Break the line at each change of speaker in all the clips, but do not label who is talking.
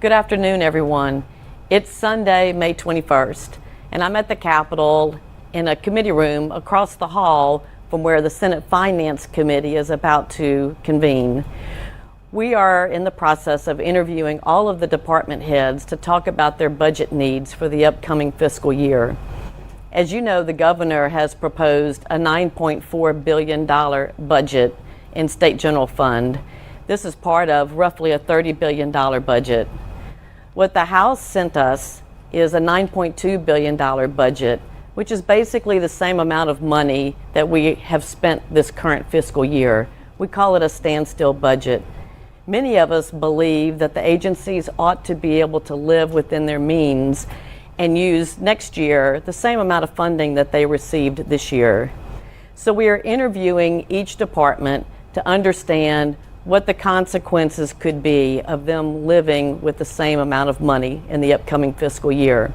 Good afternoon, everyone. It's Sunday, May 21st, and I'm at the Capitol in a committee room across the hall from where the Senate Finance Committee is about to convene. We are in the process of interviewing all of the department heads to talk about their budget needs for the upcoming fiscal year. As you know, the governor has proposed a $9.4 billion budget in state general fund. This is part of roughly a $30 billion budget. What the House sent us is a $9.2 billion budget, which is basically the same amount of money that we have spent this current fiscal year. We call it a standstill budget. Many of us believe that the agencies ought to be able to live within their means and use next year the same amount of funding that they received this year. So we are interviewing each department to understand what the consequences could be of them living with the same amount of money in the upcoming fiscal year.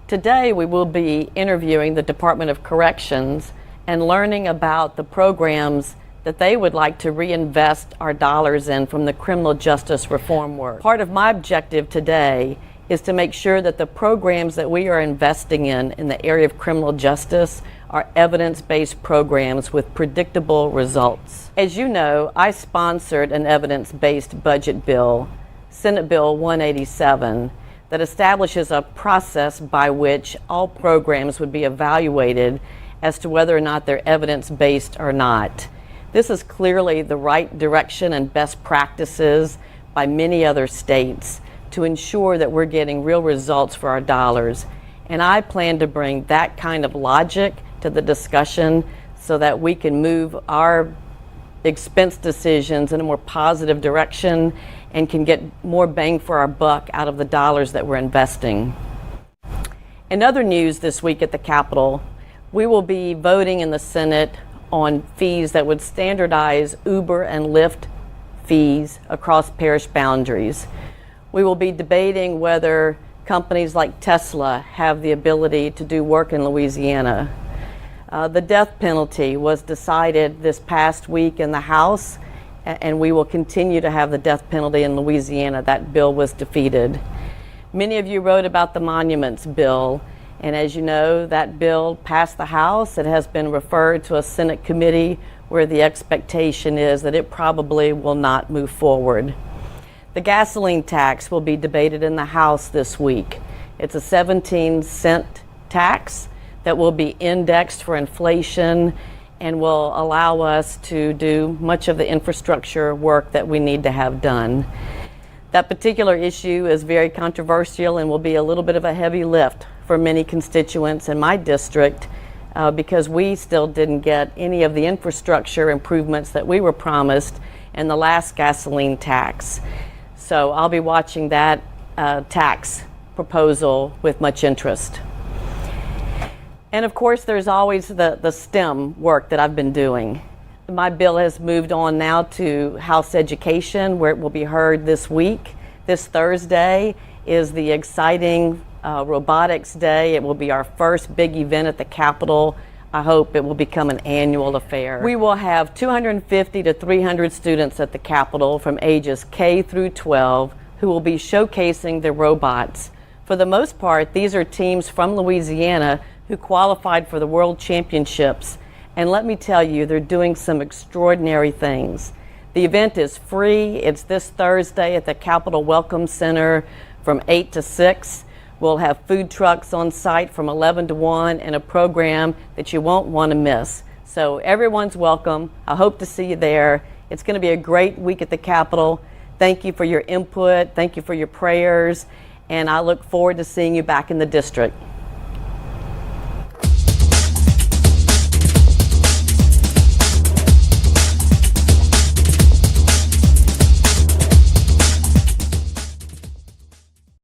Today we will be interviewing the Department of Corrections and learning about the programs that they would like to reinvest our dollars in from the criminal justice reform work. Part of my objective today is to make sure that the programs that we are investing in the area of criminal justice are evidence-based programs with predictable results. As you know, I sponsored an evidence-based budget bill, Senate Bill 187, that establishes a process by which all programs would be evaluated as to whether or not they're evidence-based or not. This is clearly the right direction and best practices by many other states to ensure that we're getting real results for our dollars. And I plan to bring that kind of logic to the discussion so that we can move our expense decisions in a more positive direction and can get more bang for our buck out of the dollars that we're investing. In other news this week at the Capitol, we will be voting in the Senate on fees that would standardize Uber and Lyft fees across parish boundaries. We will be debating whether companies like Tesla have the ability to do work in Louisiana. The death penalty was decided this past week in the House, and we will continue to have the death penalty in Louisiana. That bill was defeated. Many of you wrote about the monuments bill, and as you know, that bill passed the House. It has been referred to a Senate committee where the expectation is that it probably will not move forward. The gasoline tax will be debated in the House this week. It's a 17-cent tax that will be indexed for inflation and will allow us to do much of the infrastructure work that we need to have done. That particular issue is very controversial and will be a little bit of a heavy lift for many constituents in my district because we still didn't get any of the infrastructure improvements that we were promised in the last gasoline tax. So I'll be watching that tax proposal with much interest. And of course, there's always the STEM work that I've been doing. My bill has moved on now to House Education, where it will be heard this week. This Thursday is the exciting Robotics Day. It will be our first big event at the Capitol. I hope it will become an annual affair. We will have 250 to 300 students at the Capitol from ages K through 12 who will be showcasing their robots. For the most part, these are teams from Louisiana who qualified for the World Championships. And let me tell you, they're doing some extraordinary things. The event is free. It's this Thursday at the Capitol Welcome Center from 8 to 6. We'll have food trucks on site from 11 to 1 and a program that you won't want to miss. So everyone's welcome. I hope to see you there. It's going to be a great week at the Capitol. Thank you for your input. Thank you for your prayers. And I look forward to seeing you back in the district.